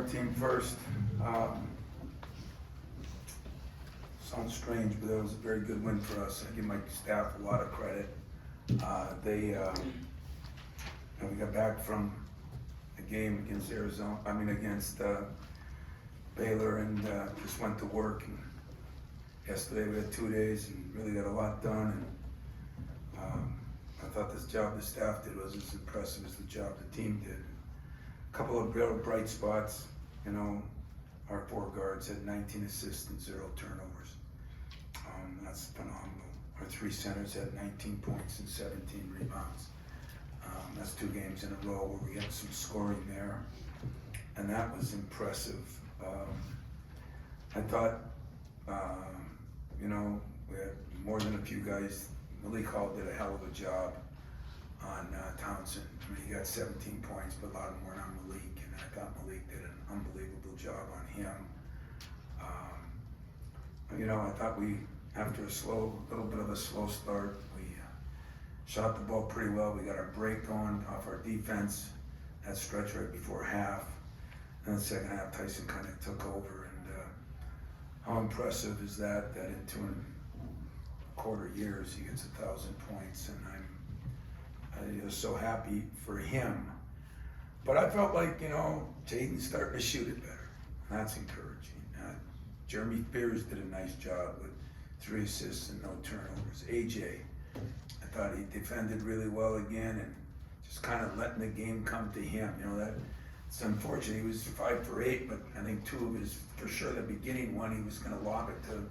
our team first. Sounds strange, but that was a very good win for us. I give my staff a lot of credit. We got back from a game against against Baylor, and just went to work. And yesterday we had 2 days and really got a lot done. And I thought this job the staff did was as impressive as the job the team did. A couple of real bright spots. Our 4 guards had 19 assists and 0 turnovers. That's phenomenal. Our 3 centers had 19 points and 17 rebounds. That's 2 games in a row where we had some scoring there, and that was impressive. I thought, we had more than a few guys. Malik Hall did a hell of a job on Townsend. He got 17 points, but a lot of them weren't on Malik, and I thought Malik did an unbelievable job on him. I thought after a little bit of a slow start, we shot the ball pretty well. We got our break going off our defense, that stretch right before half. And the second half, Tyson kind of took over. And how impressive is that in 2.25 years he gets 1,000 points, and I'm just so happy for him. But I felt like, Jaden's starting to shoot it better. That's encouraging. Jeremy Fears did a nice job with 3 assists and no turnovers. AJ, I thought he defended really well again, and just kind of letting the game come to him. It's unfortunate. He was 5 for 8, but I think 2 of his, for sure, the beginning one he was going to lob it to,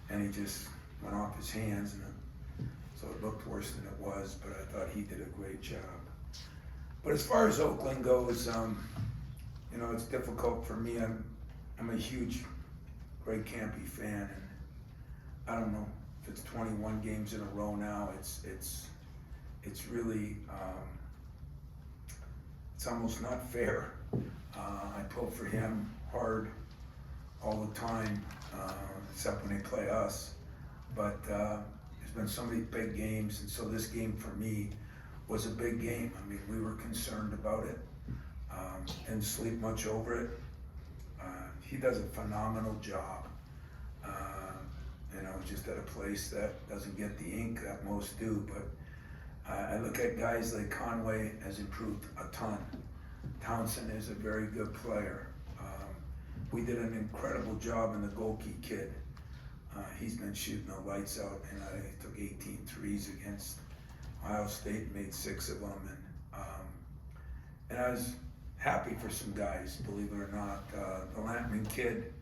and he just went off his hands, and so it looked worse than it was. But I thought he did a great job. But as far as Oakland goes, it's difficult for me. I'm a huge Greg Campy fan, and I don't know if it's 21 games in a row now. It's really it's almost not fair. I pull for him hard all the time, except when they play us. But there's been so many big games, and so this game for me was a big game. We were concerned about it. Didn't sleep much over it. He does a phenomenal job. Just at a place that doesn't get the ink that most do. But I look at guys like Conway has improved a ton. Townsend is a very good player. We did an incredible job in the Golke kid. He's been shooting the lights out, and I took 18 threes against Ohio State and made 6 of them. And I was happy for some guys, believe it or not. The Lampman kid,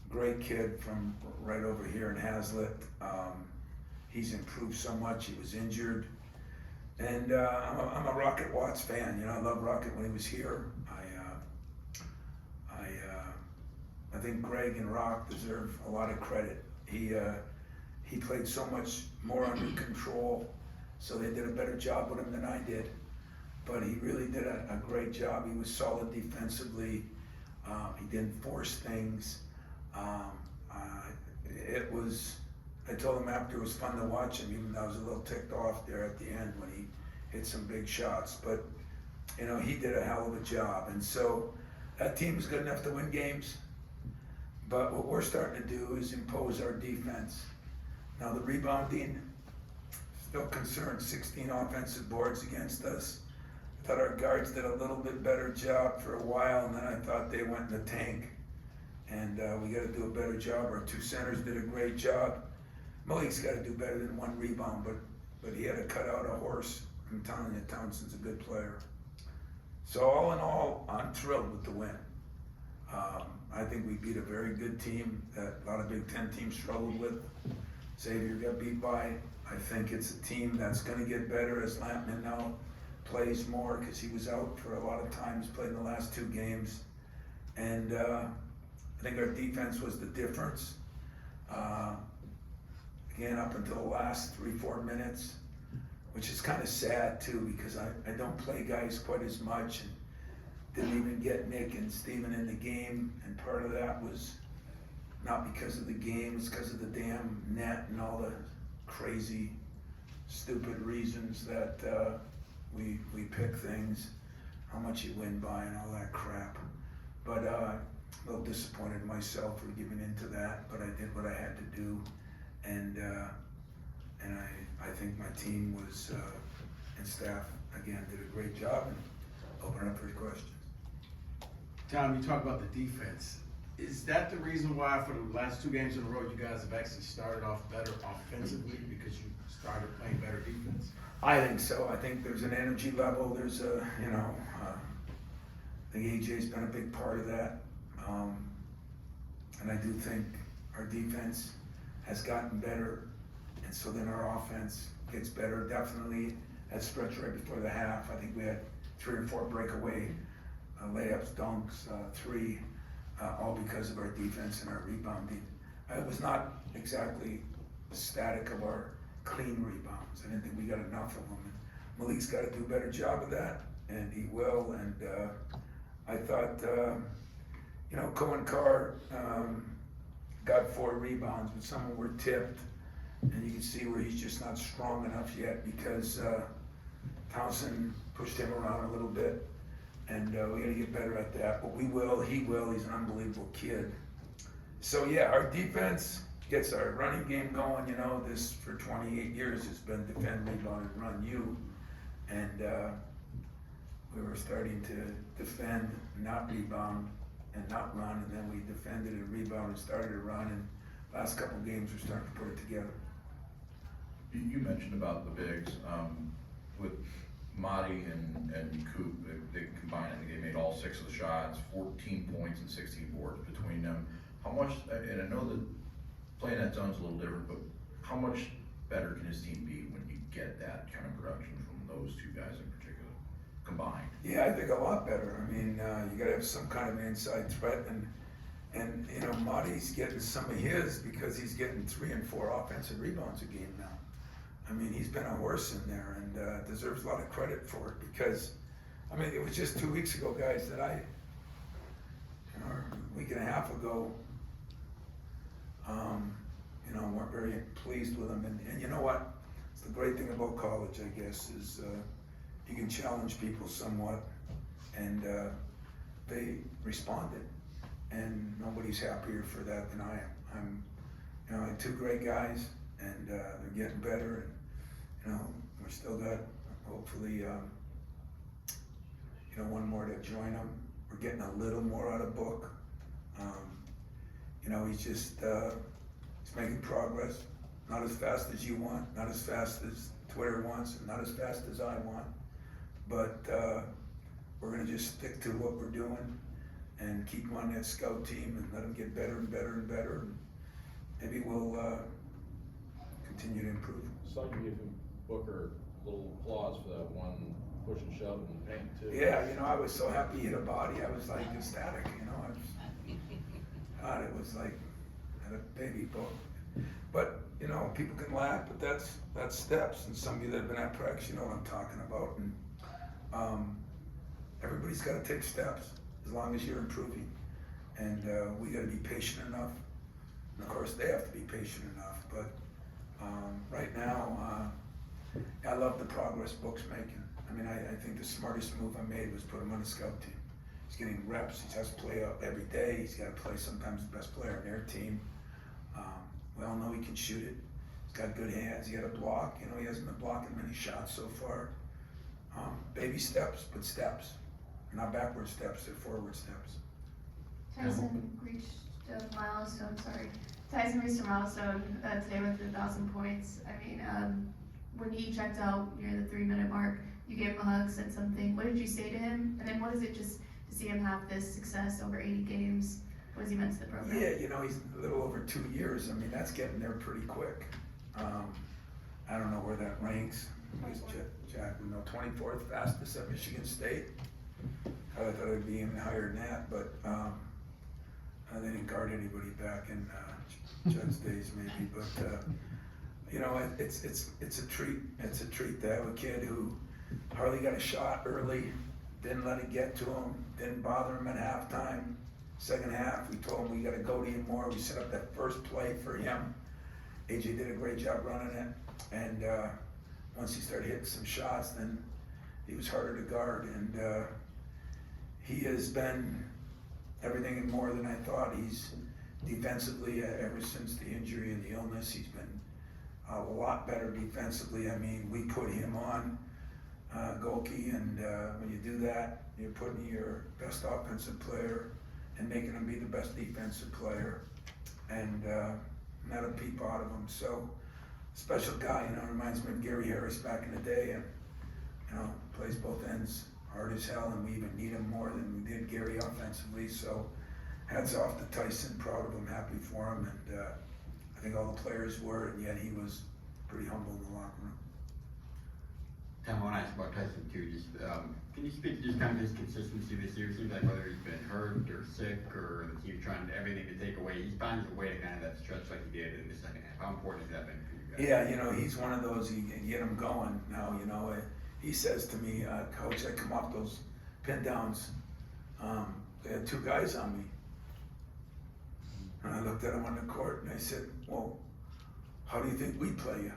great kid from right over here in Hazlitt. He's improved so much. He was injured. And I'm a Rocket Watts fan. I love Rocket when he was here. I think Greg and Rock deserve a lot of credit. He played so much more under control, so they did a better job with him than I did. But he really did a great job. He was solid defensively. He didn't force things. I told him after it was fun to watch him, even though I was a little ticked off there at the end when he hit some big shots. But, he did a hell of a job. And so that team is good enough to win games. But what we're starting to do is impose our defense. Now the rebounding, still concerned, 16 offensive boards against us. I thought our guards did a little bit better job for a while, and then I thought they went in the tank. And we got to do a better job. Our 2 centers did a great job. Malik's got to do better than 1 rebound, but he had to cut out a horse. I'm telling you, Townsend's a good player. So all in all, I'm thrilled with the win. I think we beat a very good team that a lot of Big Ten teams struggled with. Xavier got beat by. I think it's a team that's going to get better as Lampman now plays more, because he was out for a lot of time. He's played in the last 2 games. And I think our defense was the difference. Again, up until the last 3-4 minutes, which is kind of sad too, because I don't play guys quite as much, and didn't even get Nick and Steven in the game. And part of that was not because of the game, it's because of the damn net and all the crazy, stupid reasons that we pick things, how much you win by and all that crap. a little disappointed in myself for giving into that, but I did what I had to do, and I think my team was and staff again did a great job and opened up for questions. Tom, you talk about the defense. Is that the reason why for the last 2 games in a row you guys have actually started off better offensively because you started playing better defense? I think so. I think there's an energy level. There's a, I think AJ's been a big part of that. And I do think our defense has gotten better. And so then our offense gets better. Definitely that stretch right before the half. I think we had 3 or 4 breakaway layups, dunks, 3, all because of our defense and our rebounding. It was not exactly static of our clean rebounds. I didn't think we got enough of them. And Malik's got to do a better job of that, and he will. And I thought, Cohen Carr got 4 rebounds, but some of them were tipped. And you can see where he's just not strong enough yet because Townsend pushed him around a little bit. And we got to get better at that. But we will, he will. He's an unbelievable kid. So, yeah, our defense gets our running game going. This for 28 years has been defend, rebound, and run you. And we were starting to defend, not rebound, and not run. And then we defended and rebounded and started to run. And last couple of games, we're starting to put it together. You mentioned about the bigs. With Mady and Coop, they combined, I think they made all 6 of the shots, 14 points and 16 boards between them. How much, and I know that playing that zone's a little different, but how much better can his team be when you get that kind of production from those 2 guys in particular, combined? Yeah, I think a lot better. I mean, you got to have some kind of inside threat, and Mady's getting some of his because he's getting 3 and 4 offensive rebounds a game now. I mean, he's been a horse in there and deserves a lot of credit for it because, I mean, it was just 2 weeks ago, guys, that a week and a half ago, weren't very pleased with him. And you know what? It's the great thing about college, I guess, is you can challenge people somewhat, and they responded. And nobody's happier for that than I am. I had 2 great guys, and they're getting better, and we're still got hopefully 1 more to join them. We're getting a little more out of Book. He's just he's making progress. Not as fast as you want, not as fast as Twitter wants, and not as fast as I want. But we're gonna just stick to what we're doing and keep him on that scout team and let him get better and better and better. And maybe we'll continue to improve. So you give him Booker a little applause for that one push and shove in the paint too. Yeah, I was so happy he hit a body. I was like ecstatic, God, it was like a baby book. But people can laugh, but that's steps. And some of you that have been at practice, you know what I'm talking about. And everybody's got to take steps as long as you're improving. And we got to be patient enough. And of course, they have to be patient enough. But right now, I love the progress Book's making. I mean, I think the smartest move I made was put him on the scout team. He's getting reps. He has to play up every day. He's got to play sometimes the best player on their team. We all know he can shoot it. He's got good hands. He had a block. He hasn't been blocking many shots so far. Baby steps, but steps. They're not backward steps, they're forward steps. Tyson reached a milestone today with 1,000 points. I mean, when he checked out near the 3-minute mark, you gave him a hug, said something. What did you say to him? And then what is it just to see him have this success over 80 games? What has he meant to the program? Yeah, he's a little over 2 years. I mean, that's getting there pretty quick. I don't know where that ranks. He's 24th fastest at Michigan State. I thought it'd be even higher than that, but they didn't guard anybody back in Judd's days, maybe. But it's a treat. It's a treat to have a kid who hardly got a shot early, didn't let it get to him, didn't bother him at halftime. Second half, we told him we got to go to him more. We set up that first play for him. AJ did a great job running it, and once he started hitting some shots, then he was harder to guard, and he has been everything and more than I thought. He's defensively, ever since the injury and the illness, he's been a lot better defensively. I mean, we put him on Golke, and when you do that, you're putting your best offensive player and making him be the best defensive player, and not a peep out of him. So, special guy, reminds me of Gary Harris back in the day, and plays both ends hard as hell, and we even need him more than we did Gary offensively. So, hats off to Tyson, proud of him, happy for him, and I think all the players were, and yet he was pretty humble in the locker room. Tom, I want to ask about Tyson too. Just can you speak to just kind of his consistency this year? It seems like whether he's been hurt or sick or the team trying everything to take away, he finds a way to kind of that stretch like he did in the second half. How important has that been for you guys? Yeah, he's one of those, you get him going now, he says to me, Coach, I come off those pin downs, they had two guys on me. And I looked at him on the court and I said, well, how do you think we play you?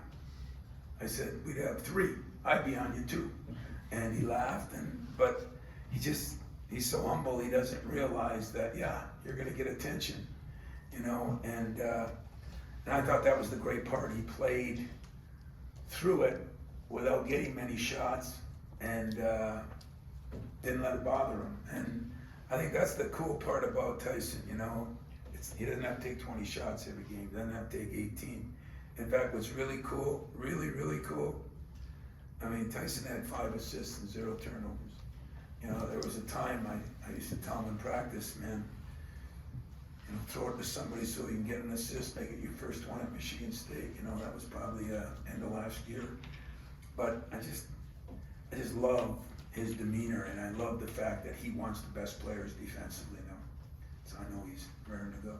I said, we'd have three. I'd be on you too. And he laughed, but he's so humble, he doesn't realize that, you're gonna get attention, and I thought that was the great part. He played through it without getting many shots, and didn't let it bother him. And I think that's the cool part about Tyson, he doesn't have to take 20 shots every game, doesn't have to take 18. In fact, what's really cool, really, really cool, Tyson had 5 assists and 0 turnovers. There was a time I used to tell him in practice, man, throw it to somebody so you can get an assist, make it your first one at Michigan State. That was probably end of last year. But I just love his demeanor, and I love the fact that he wants the best players defensively now. So I know he's raring to go.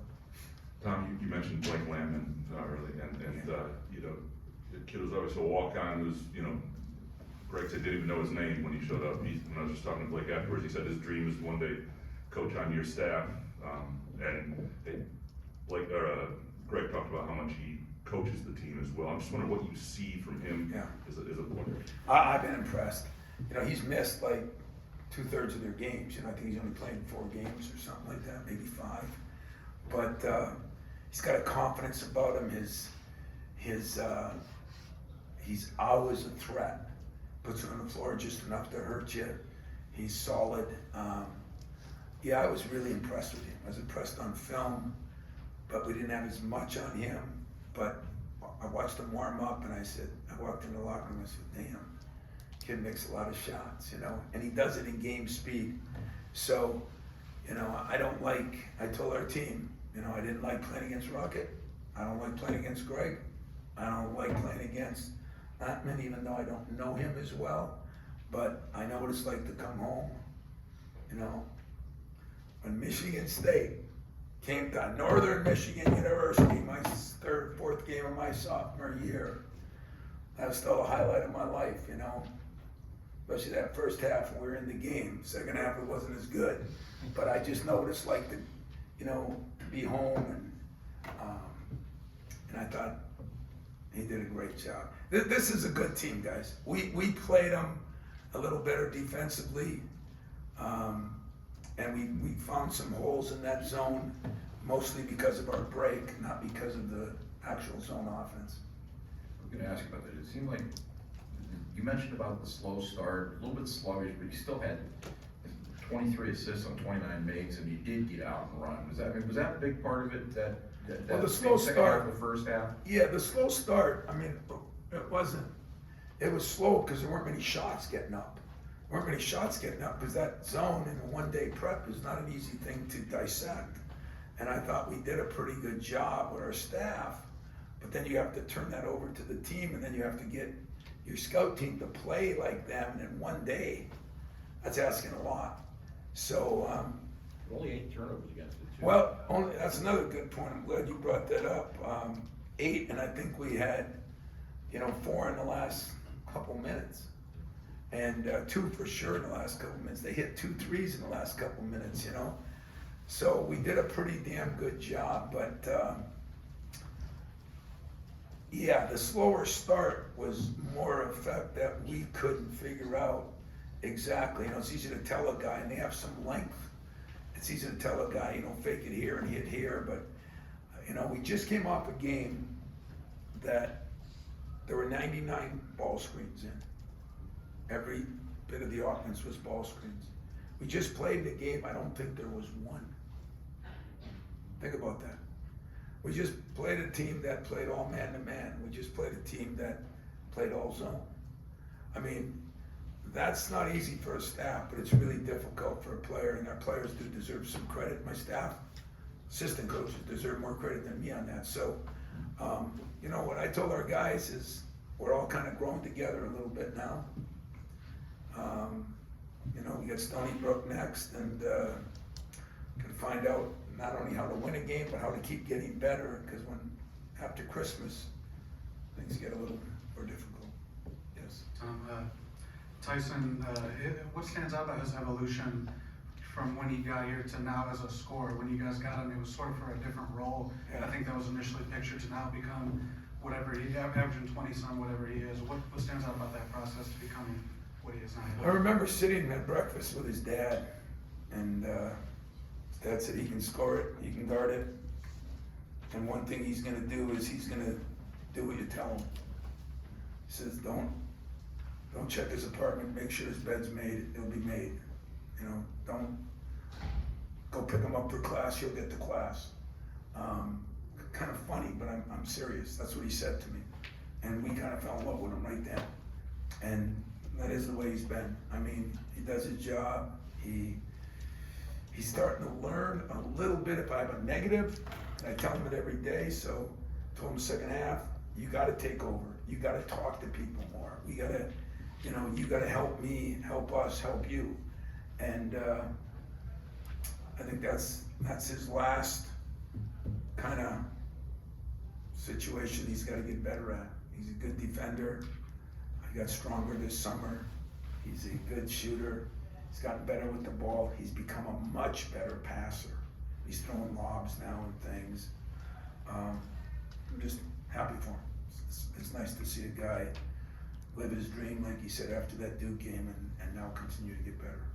Tom, you mentioned Blake Landman early, and the kid was always a walk-on. Who's Greg said didn't even know his name when he showed up. When I was just talking to Blake afterwards, he said his dream is one day coach on your staff. Greg talked about how much he coaches the team as well. I'm just wondering what you see from him as a player. I've been impressed. He's missed like 2/3 of their games. I think he's only played 4 games or something like that, maybe 5. But he's got a confidence about him. He's always a threat. Puts it on the floor just enough to hurt you. He's solid. I was really impressed with him. I was impressed on film, but we didn't have as much on him. But I watched him warm up, and I walked in the locker room and I said, damn, kid makes a lot of shots, and he does it in game speed. So, I told our team, I didn't like playing against Rocket. I don't like playing against Greg. I don't like playing against Atman, even though I don't know him as well. But I know what it's like to come home, When Michigan State came to Northern Michigan University, my 3rd, 4th game of my sophomore year, that was still a highlight of my life, Especially that first half when we were in the game. Second half it wasn't as good. But I just know what it's like to be home, and I thought he did a great job. This is a good team, guys. We played them a little better defensively, and we found some holes in that zone, mostly because of our break, not because of the actual zone offense. I'm going to ask you about that. It seemed like you mentioned about the slow start, a little bit sluggish, but you still had 23 assists on 29 makes, and you did get out and run. Was that a big part of it? Well, the slow start, the first half. Yeah, the slow start. It wasn't. It was slow because there weren't many shots getting up. Because that zone in a 1-day prep is not an easy thing to dissect. And I thought we did a pretty good job with our staff. But then you have to turn that over to the team, and then you have to get your scout team to play like them. And in 1 day, that's asking a lot. So. Only 8 turnovers against it, too. Well, that's another good point. I'm glad you brought that up. 8, and I think we had, 4 in the last couple minutes, and 2 for sure in the last couple minutes. They hit 2 threes in the last couple minutes, So we did a pretty damn good job, but the slower start was more effect that we couldn't figure out exactly. It's easy to tell a guy, and they have some length, it's easy to tell a guy, fake it here and hit here, but, we just came off a game that there were 99 ball screens in. Every bit of the offense was ball screens. We just played the game, I don't think there was one. Think about that. We just played a team that played all man-to-man. We just played a team that played all zone. I mean, that's not easy for a staff, but it's really difficult for a player, and our players do deserve some credit. My staff, assistant coaches deserve more credit than me on that. So, what I told our guys is we're all kind of growing together a little bit now. We got Stony Brook next, and can find out not only how to win a game, but how to keep getting better, because after Christmas, things get a little more difficult. Yes. Tyson, what stands out about his evolution from when he got here to now as a scorer? When you guys got him, it was sort of for a different role. Yeah. I think that was initially pictured to now become whatever averaging 20-some, whatever he is. What stands out about that process to becoming what he is now? I remember sitting at breakfast with his dad, and his dad said he can score it, he can guard it, and one thing he's gonna do is he's gonna do what you tell him. He says, don't check his apartment, make sure his bed's made, it'll be made. Don't go pick him up for class, he'll get to class. Kind of funny, but I'm serious. That's what he said to me. And we kind of fell in love with him right then. And that is the way he's been. I mean, he does his job. He's starting to learn a little bit. If I have a negative, I tell him it every day. So I told him the second half, you got to take over. You got to talk to people more. We got to, you got to help me, help us, help you. And I think that's his last kind of situation he's got to get better at. He's a good defender. He got stronger this summer. He's a good shooter. He's gotten better with the ball. He's become a much better passer. He's throwing lobs now and things. I'm just happy for him. It's nice to see a guy live his dream, like he said, after that Duke game, and now continue to get better.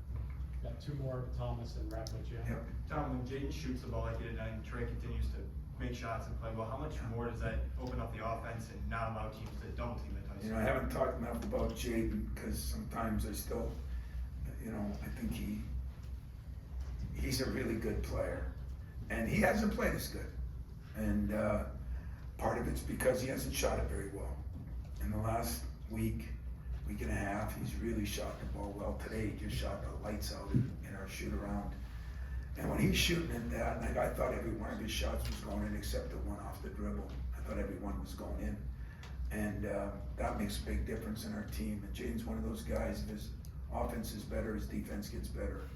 Got two more, Thomas, and wrap with you. Yep. Tom, when Jaden shoots the ball like he did tonight and Trey continues to make shots and play well, how much more does that open up the offense and not allow teams to double team at Tyson? I haven't talked enough about Jaden, because sometimes I still, I think he's a really good player, and he hasn't played as good. And part of it's because he hasn't shot it very well. In the last week and a half, he's really shot the ball well. Today, he just shot the lights out in our shoot around. And when he's shooting at that, I thought every one of his shots was going in except the one off the dribble. I thought every one was going in. And that makes a big difference in our team. And Jaden's one of those guys, if his offense is better, his defense gets better.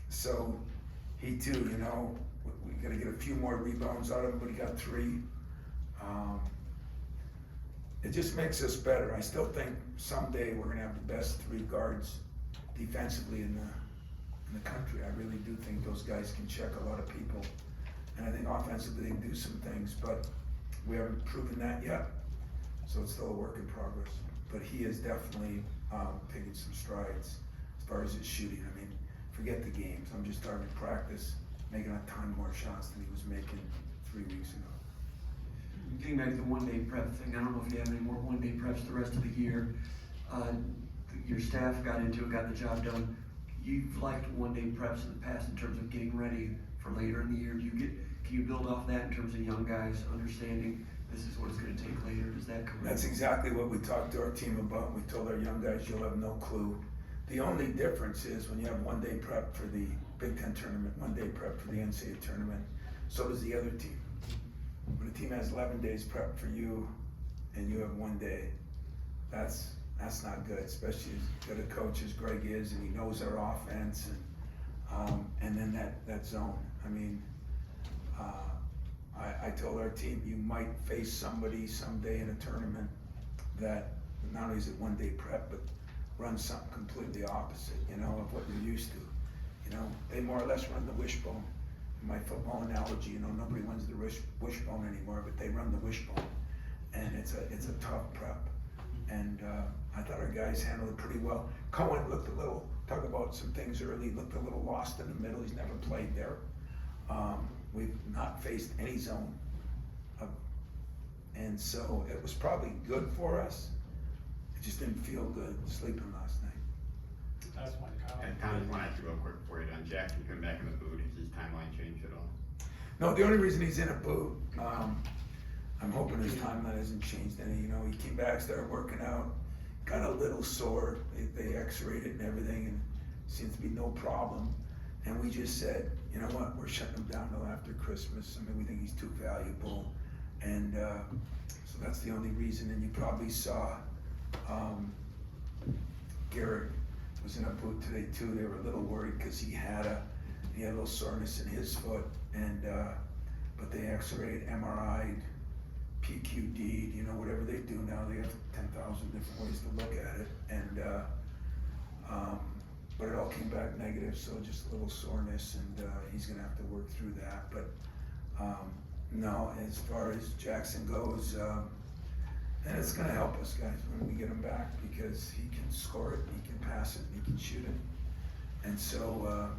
So he too, we got to get a few more rebounds out of him, but he got 3. It just makes us better. I still think someday we're gonna have the best 3 guards defensively in the country. I really do think those guys can check a lot of people, and I think offensively they can do some things, but we haven't proven that yet. So it's still a work in progress. But he is definitely taking some strides as far as his shooting. I mean, forget the games. I'm just starting to practice, making a ton more shots than he was making 3 weeks ago. Getting back to the one-day prep thing, I don't know if you have any more one-day preps the rest of the year. Your staff got into it, got the job done. You've liked one-day preps in the past in terms of getting ready for later in the year. Can you build off that in terms of young guys understanding this is what it's going to take later? Does that come? That's exactly what we talked to our team about. We told our young guys, you'll have no clue. The only difference is when you have one-day prep for the Big Ten tournament, one-day prep for the NCAA tournament, so does the other team. When a team has 11 days prep for you and you have 1 day, that's not good, especially as good a coach as Greg is, and he knows our offense, and then that zone. I mean, I told our team, you might face somebody someday in a tournament that not only is it 1 day prep, but runs something completely opposite, of what you're used to. They more or less run the wishbone. In my football analogy, nobody runs the wishbone anymore, but they run the wishbone, and it's a tough prep. And I thought our guys handled it pretty well. Cohen looked a little talk about some things early, he looked a little lost in the middle, he's never played there. We've not faced any zone. And so it was probably good for us. It just didn't feel good sleeping last night. That's my And comment. Tom, I just want to ask you real quick before you're done. Jackson coming back in the boot, has his timeline changed at all? No, the only reason he's in a boot, I'm hoping his timeline hasn't changed any. You know, he came back, started working out, got a little sore. They x-rayed it and everything, and seems to be no problem. And we just said, you know what, we're shutting him down till after Christmas. I mean, we think he's too valuable. And so that's the only reason. And you probably saw Garrett was in a boot today too. They were a little worried because he had a little soreness in his foot, and but they x-rayed, MRI'd, PQD'd, you know, whatever they do now. They have 10,000 different ways to look at it, and but it all came back negative, so just a little soreness, and he's gonna have to work through that. But no, as far as Jackson goes, and it's gonna help us guys when we get him back, because he can score it, he can pass it, he can shoot it, and so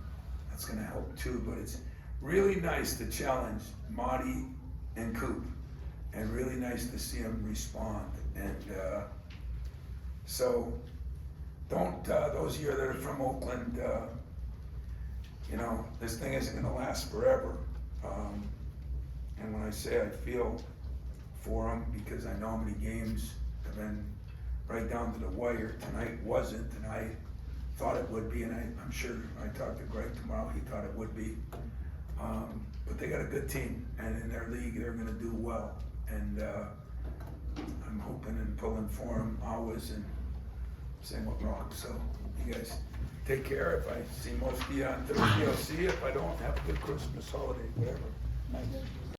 that's gonna help too. But it's really nice to challenge Mady and Coop, and really nice to see him respond. And so don't those of you that are from Oakland, you know, this thing isn't gonna last forever. And when I say I feel for him, because I know how many games have been right down to the wire. Tonight wasn't, and I thought it would be, and I'm sure I talked to Greg tomorrow, he thought it would be. But they got a good team, and in their league, they're gonna do well. And I'm hoping and pulling for them always, and same with Rock. So you guys take care. If I see most of you on Thursday, I'll see you. If I don't, have a good Christmas holiday, whatever.